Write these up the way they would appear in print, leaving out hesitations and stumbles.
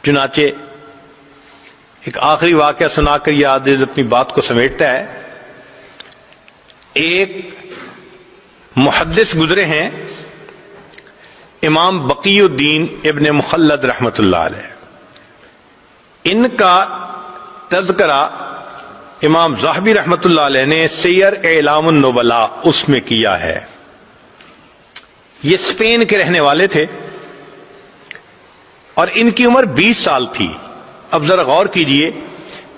چنانچہ ایک آخری واقعہ سنا کر یہ عادل اپنی بات کو سمیٹتا ہے. ایک محدث گزرے ہیں امام بقی الدین ابن مخلد رحمۃ اللہ علیہ. ان کا تذکرہ امام ذہبی رحمۃ اللہ علیہ نے سیر اعلام النبلاء اس میں کیا ہے. یہ اسپین کے رہنے والے تھے اور ان کی عمر 20 سال تھی. اب ذرا غور کیجئے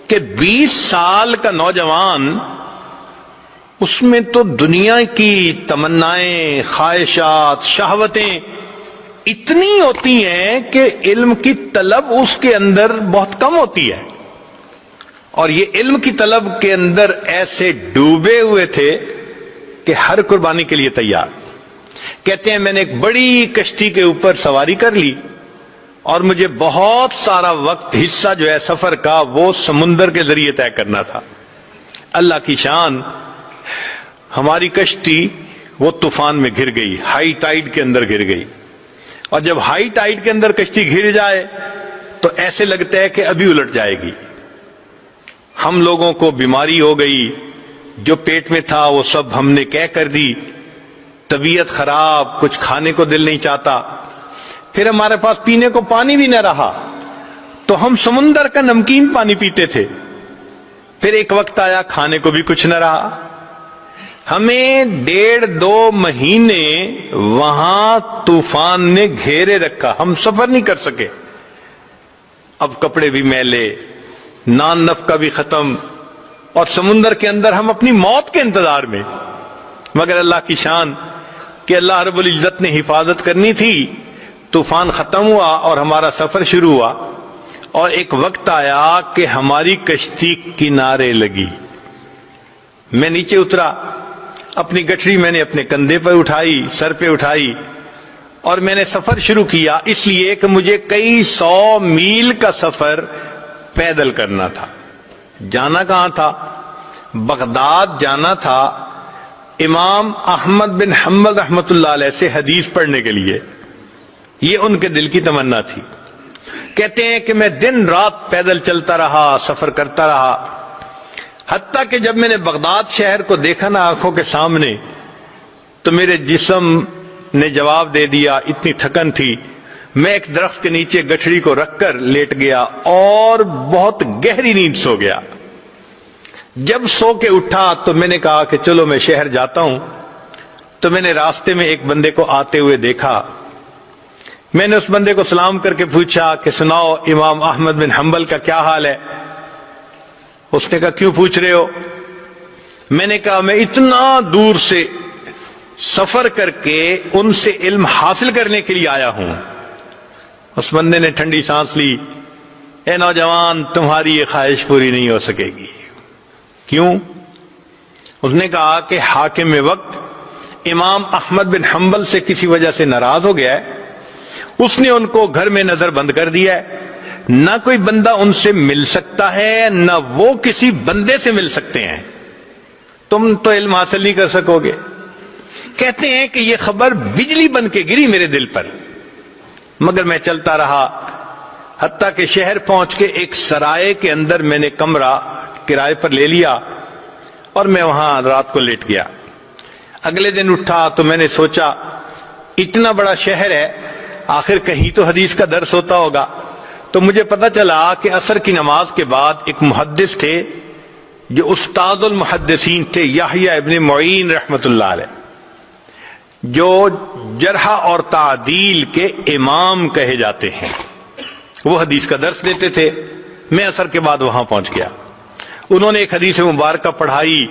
کہ 20 سال کا نوجوان، اس میں تو دنیا کی تمنائیں، خواہشات، شہوتیں اتنی ہوتی ہیں کہ علم کی طلب اس کے اندر بہت کم ہوتی ہے. اور یہ علم کی طلب کے اندر ایسے ڈوبے ہوئے تھے کہ ہر قربانی کے لیے تیار. کہتے ہیں میں نے ایک بڑی کشتی کے اوپر سواری کر لی اور مجھے بہت سارا وقت، حصہ جو ہے سفر کا، وہ سمندر کے ذریعے طے کرنا تھا. اللہ کی شان، ہماری کشتی وہ طوفان میں گر گئی، ہائی ٹائیڈ کے اندر گر گئی. اور جب ہائی ٹائیڈ کے اندر کشتی گر جائے تو ایسے لگتا ہے کہ ابھی الٹ جائے گی. ہم لوگوں کو بیماری ہو گئی، جو پیٹ میں تھا وہ سب ہم نے کہہ کر دی، طبیعت خراب، کچھ کھانے کو دل نہیں چاہتا. پھر ہمارے پاس پینے کو پانی بھی نہ رہا تو ہم سمندر کا نمکین پانی پیتے تھے. پھر ایک وقت آیا کھانے کو بھی کچھ نہ رہا. ہمیں 1.5-2 مہینے وہاں طوفان نے گھیرے رکھا، ہم سفر نہیں کر سکے. اب کپڑے بھی میلے، نان نفقہ بھی ختم، اور سمندر کے اندر ہم اپنی موت کے انتظار میں. مگر اللہ کی شان کہ اللہ رب العزت نے حفاظت کرنی تھی. طوفان ختم ہوا اور ہمارا سفر شروع ہوا، اور ایک وقت آیا کہ ہماری کشتی کنارے لگی. میں نیچے اترا، اپنی گٹھڑی میں نے اپنے کندھے پر اٹھائی، سر پہ اٹھائی، اور میں نے سفر شروع کیا. اس لیے کہ مجھے کئی 100 میل کا سفر پیدل کرنا تھا. جانا کہاں تھا؟ بغداد جانا تھا امام احمد بن حنبل رحمۃ اللہ علیہ سے حدیث پڑھنے کے لیے. یہ ان کے دل کی تمنا تھی. کہتے ہیں کہ میں دن رات پیدل چلتا رہا، سفر کرتا رہا، حتیٰ کہ جب میں نے بغداد شہر کو دیکھا نا آنکھوں کے سامنے تو میرے جسم نے جواب دے دیا. اتنی تھکن تھی، میں ایک درخت کے نیچے گٹھڑی کو رکھ کر لیٹ گیا اور بہت گہری نیند سو گیا. جب سو کے اٹھا تو میں نے کہا کہ چلو میں شہر جاتا ہوں. تو میں نے راستے میں ایک بندے کو آتے ہوئے دیکھا. میں نے اس بندے کو سلام کر کے پوچھا کہ سناؤ امام احمد بن حنبل کا کیا حال ہے؟ اس نے کہا کیوں پوچھ رہے ہو؟ میں نے کہا میں اتنا دور سے سفر کر کے ان سے علم حاصل کرنے کے لیے آیا ہوں. اس بندے نے ٹھنڈی سانس لی. اے نوجوان، تمہاری یہ خواہش پوری نہیں ہو سکے گی. کیوں؟ اس نے کہا کہ حاکم وقت امام احمد بن حنبل سے کسی وجہ سے ناراض ہو گیا ہے. اس نے ان کو گھر میں نظر بند کر دیا ہے. نہ کوئی بندہ ان سے مل سکتا ہے، نہ وہ کسی بندے سے مل سکتے ہیں. تم تو علم حاصل نہیں کر سکو گے. کہتے ہیں کہ یہ خبر بجلی بن کے گری میرے دل پر. مگر میں چلتا رہا حتیٰ کہ شہر پہنچ کے ایک سرائے کے اندر میں نے کمرہ کرائے پر لے لیا اور میں وہاں رات کو لیٹ گیا. اگلے دن اٹھا تو میں نے سوچا اتنا بڑا شہر ہے، آخر کہیں تو حدیث کا درس ہوتا ہوگا. تو مجھے پتا چلا کہ عصر کی نماز کے بعد ایک محدث تھے جو استاد المحدثین تھے، یحییٰ ابن معین رحمۃ اللہ علیہ، جو جرح اور تعدیل کے امام کہے جاتے ہیں. وہ حدیث کا درس دیتے تھے. میں عصر کے بعد وہاں پہنچ گیا. انہوں نے ایک حدیث مبارکہ پڑھائی،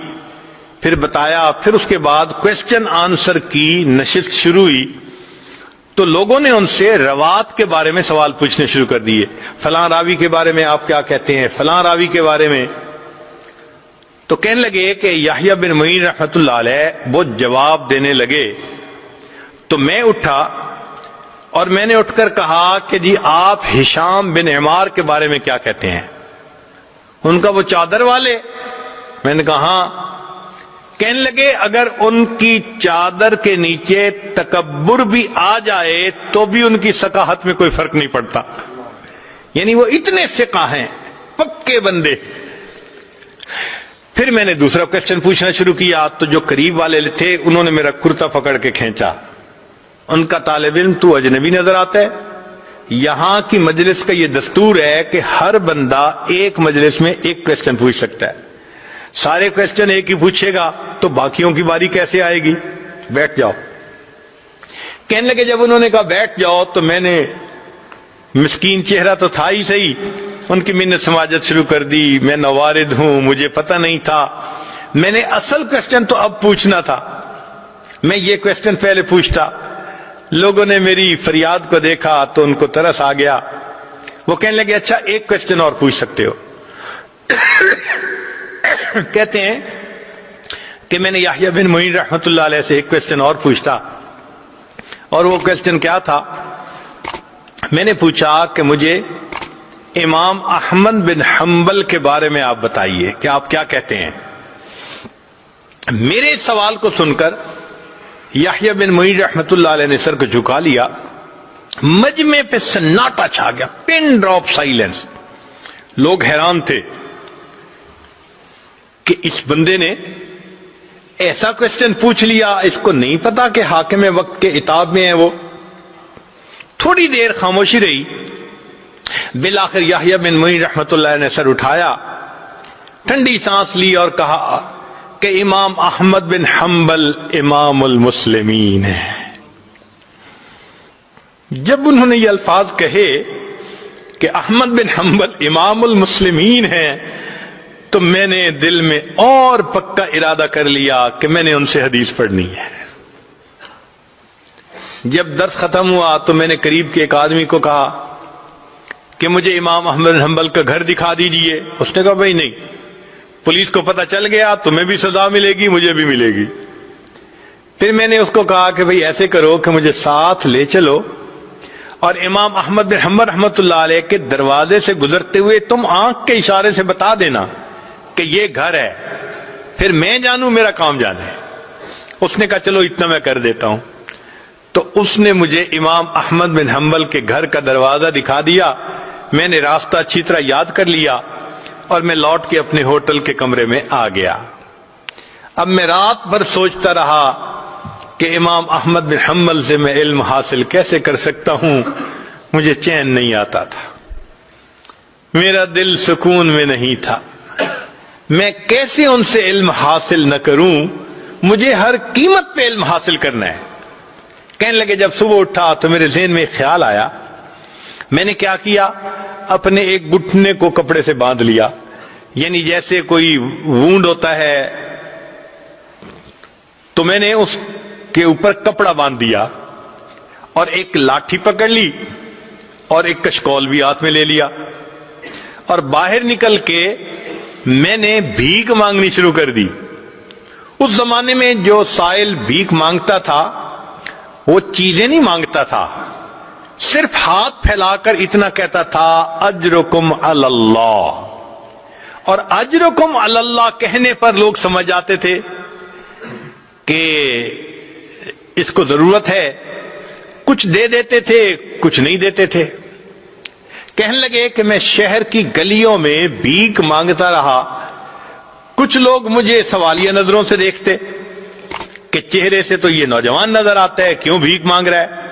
پھر بتایا، پھر اس کے بعد کوسچن آنسر کی نشست شروع ہوئی. تو لوگوں نے ان سے روات کے بارے میں سوال پوچھنے شروع کر دیے. فلاں راوی کے بارے میں آپ کیا کہتے ہیں، فلاں راوی کے بارے میں. تو کہنے لگے کہ یحییٰ بن معین رحمۃ اللہ علیہ وہ جواب دینے لگے. تو میں اٹھا اور میں نے اٹھ کر کہا کہ جی آپ ہشام بن عمار کے بارے میں کیا کہتے ہیں؟ ان کا وہ چادر والے؟ میں نے کہا ہاں. کہنے لگے اگر ان کی چادر کے نیچے تکبر بھی آ جائے تو بھی ان کی ثقافت میں کوئی فرق نہیں پڑتا. یعنی وہ اتنے ثقہ ہیں، پکے بندے۔ پھر میں نے دوسرا کوشچن پوچھنا شروع کیا تو جو قریب والے تھے انہوں نے میرا کرتا پکڑ کے کھینچا۔ ان کا طالب علم تو اجنبی نظر آتا ہے، یہاں کی مجلس کا یہ دستور ہے کہ ہر بندہ ایک مجلس میں ایک کوشچن پوچھ سکتا ہے، سارے کوشچن ایک ہی پوچھے گا تو باقیوں کی باری کیسے آئے گی؟ بیٹھ جاؤ۔ کہنے لگے جب انہوں نے کہا بیٹھ جاؤ تو میں نے، مسکین چہرہ تو تھا ہی صحیح، ان کی منت سماجت شروع کر دی، میں نوارد ہوں، مجھے پتہ نہیں تھا، میں نے اصل کوشچن تو اب پوچھنا تھا، میں یہ کوشچن پہلے پوچھتا۔ لوگوں نے میری فریاد کو دیکھا تو ان کو ترس آ گیا، وہ کہنے لگے اچھا ایک کوشچن اور پوچھ سکتے ہو۔ کہتے ہیں کہ میں نے یحییٰ بن معین رحمۃ اللہ علیہ سے ایک کوشچن اور پوچھتا، اور وہ کوشچن کیا تھا؟ میں نے پوچھا کہ مجھے امام احمد بن حنبل کے بارے میں آپ بتائیے کہ آپ کیا کہتے ہیں۔ میرے سوال کو سن کر یحییٰ بن معین رحمۃ اللہ علیہ نے سر کو جھکا لیا، مجمع پہ سناٹا چھا گیا، پن ڈراپ سائلنس۔ لوگ حیران تھے کہ اس بندے نے ایسا کوشچن پوچھ لیا، اس کو نہیں پتا کہ حاکم وقت کے عتاب میں ہے وہ۔ تھوڑی دیر خاموشی رہی، بالآخر یحییٰ بن معین رحمۃ اللہ نے سر اٹھایا، ٹھنڈی سانس لی اور کہا کہ امام احمد بن حنبل امام المسلمین ہے۔ جب انہوں نے یہ الفاظ کہے کہ احمد بن حنبل امام المسلمین ہیں تو میں نے دل میں اور پکا ارادہ کر لیا کہ میں نے ان سے حدیث پڑھنی ہے۔ جب درس ختم ہوا تو میں نے قریب کے ایک آدمی کو کہا کہ مجھے امام احمد بن حنبل کا گھر دکھا دیجئے۔ اس نے کہا بھائی نہیں، پولیس کو پتہ چل گیا تمہیں بھی سزا ملے گی، مجھے بھی ملے گی۔ پھر میں نے اس کو کہا کہ بھائی ایسے کرو کہ مجھے ساتھ لے چلو اور امام احمد بن حنبل رحمۃ اللہ علیہ کے دروازے سے گزرتے ہوئے تم آنکھ کے اشارے سے بتا دینا کہ یہ گھر ہے، پھر میں جانوں میرا کام جانے۔ اس نے کہا چلو اتنا میں کر دیتا ہوں۔ تو اس نے مجھے امام احمد بن حنبل کے گھر کا دروازہ دکھا دیا، میں نے راستہ اچھی طرح یاد کر لیا اور میں لوٹ کے اپنے ہوٹل کے کمرے میں آ گیا۔ اب میں رات بھر سوچتا رہا کہ امام احمد بن حنبل سے میں علم حاصل کیسے کر سکتا ہوں، مجھے چین نہیں آتا تھا، میرا دل سکون میں نہیں تھا، میں کیسے ان سے علم حاصل نہ کروں، مجھے ہر قیمت پہ علم حاصل کرنا ہے۔ کہنے لگے جب صبح اٹھا تو میرے ذہن میں خیال آیا، میں نے کیا کیا، اپنے ایک گھٹنے کو کپڑے سے باندھ لیا، یعنی جیسے کوئی وونڈ ہوتا ہے تو میں نے اس کے اوپر کپڑا باندھ دیا اور ایک لاٹھی پکڑ لی اور ایک کشکول بھی ہاتھ میں لے لیا، اور باہر نکل کے میں نے بھیک مانگنی شروع کر دی۔ اس زمانے میں جو سائل بھیک مانگتا تھا وہ چیزیں نہیں مانگتا تھا، صرف ہاتھ پھیلا کر اتنا کہتا تھا اجرکم علی اللہ، اور اجرکم علی اللہ کہنے پر لوگ سمجھ جاتے تھے کہ اس کو ضرورت ہے، کچھ دے دیتے تھے کچھ نہیں دیتے تھے۔ کہنے لگے کہ میں شہر کی گلیوں میں بھیک مانگتا رہا، کچھ لوگ مجھے سوالیہ نظروں سے دیکھتے کہ چہرے سے تو یہ نوجوان نظر آتا ہے، کیوں بھیک مانگ رہا ہے،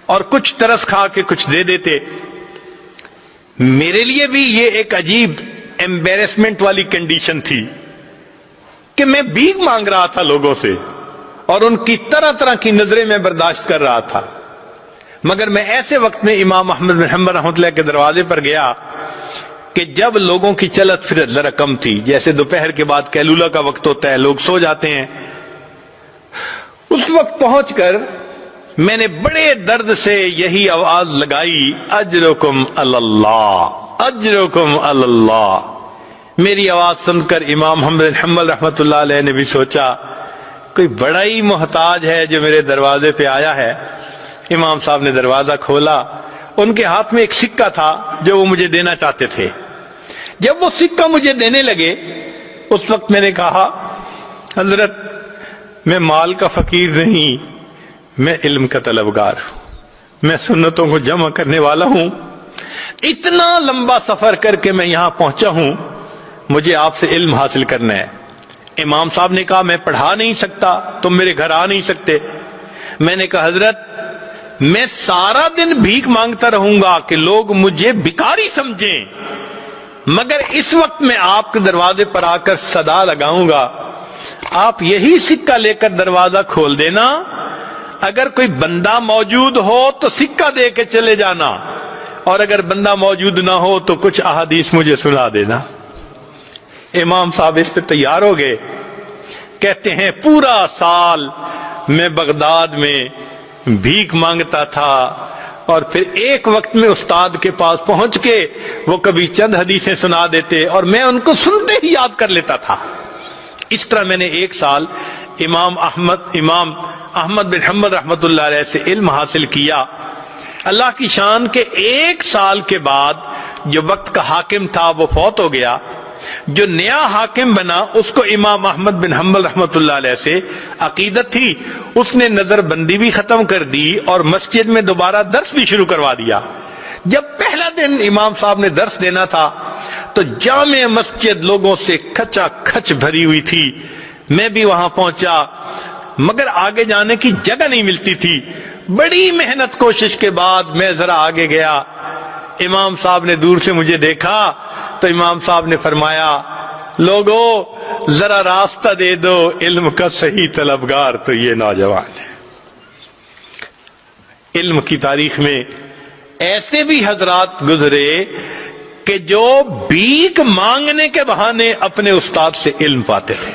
اور کچھ ترس کھا کے کچھ دے دیتے۔ میرے لیے بھی یہ ایک عجیب ایمبیرسمنٹ والی کنڈیشن تھی کہ میں بھیک مانگ رہا تھا لوگوں سے اور ان کی طرح طرح کی نظریں میں برداشت کر رہا تھا۔ مگر میں ایسے وقت میں امام احمد بن حنبل رحمۃ اللہ کے دروازے پر گیا کہ جب لوگوں کی چلت پھرت ذرا کم تھی، جیسے دوپہر کے بعد قیلولہ کا وقت ہوتا ہے، لوگ سو جاتے ہیں۔ اس وقت پہنچ کر میں نے بڑے درد سے یہی آواز لگائی، اجرکم علی اللہ، اجرکم علی اللہ۔ میری آواز سن کر امام احمد بن حنبل رحمۃ اللہ علیہ نے بھی سوچا کوئی بڑا ہی محتاج ہے جو میرے دروازے پہ آیا ہے۔ امام صاحب نے دروازہ کھولا، ان کے ہاتھ میں ایک سکہ تھا جو وہ مجھے دینا چاہتے تھے۔ جب وہ سکہ مجھے دینے لگے اس وقت میں نے کہا حضرت میں مال کا فقیر نہیں، میں علم کا طلبگار ہوں، میں سنتوں کو جمع کرنے والا ہوں، اتنا لمبا سفر کر کے میں یہاں پہنچا ہوں، مجھے آپ سے علم حاصل کرنا ہے۔ امام صاحب نے کہا میں پڑھا نہیں سکتا، تم میرے گھر آ نہیں سکتے۔ میں نے کہا حضرت میں سارا دن بھیک مانگتا رہوں گا کہ لوگ مجھے بھکاری سمجھیں، مگر اس وقت میں آپ کے دروازے پر آ کر صدا لگاؤں گا، آپ یہی سکہ لے کر دروازہ کھول دینا، اگر کوئی بندہ موجود ہو تو سکہ دے کے چلے جانا، اور اگر بندہ موجود نہ ہو تو کچھ احادیث مجھے سنا دینا۔ امام صاحب اس پہ تیار ہو گئے، کہتے ہیں پورا سال میں بغداد میں بھیک مانگتا تھا، اور پھر ایک وقت میں استاد کے پاس پہنچ کے وہ کبھی چند حدیثیں سنا دیتے اور میں ان کو سنتے ہی یاد کر لیتا تھا۔ اس طرح میں نے ایک سال امام احمد بن حنبل رحمت اللہ علیہ سے علم حاصل کیا۔ اللہ کی شان کے ایک سال کے بعد جو وقت کا حاکم تھا وہ فوت ہو گیا، جو نیا حاکم بنا اس کو امام احمد بن حنبل رحمت اللہ علیہ سے عقیدت تھی، اس نے نظر بندی بھی ختم کر دی اور مسجد میں دوبارہ درس بھی شروع کروا دیا۔ جب پہلا دن امام صاحب نے درس دینا تھا تو جامع مسجد لوگوں سے کھچا کھچ بھری ہوئی تھی، میں بھی وہاں پہنچا مگر آگے جانے کی جگہ نہیں ملتی تھی۔ بڑی محنت کوشش کے بعد میں ذرا آگے گیا، امام صاحب نے دور سے مجھے دیکھا تو امام صاحب نے فرمایا لوگو ذرا راستہ دے دو، علم کا صحیح طلبگار تو یہ نوجوان ہے۔ علم کی تاریخ میں ایسے بھی حضرات گزرے کہ جو بھیک مانگنے کے بہانے اپنے استاد سے علم پاتے تھے۔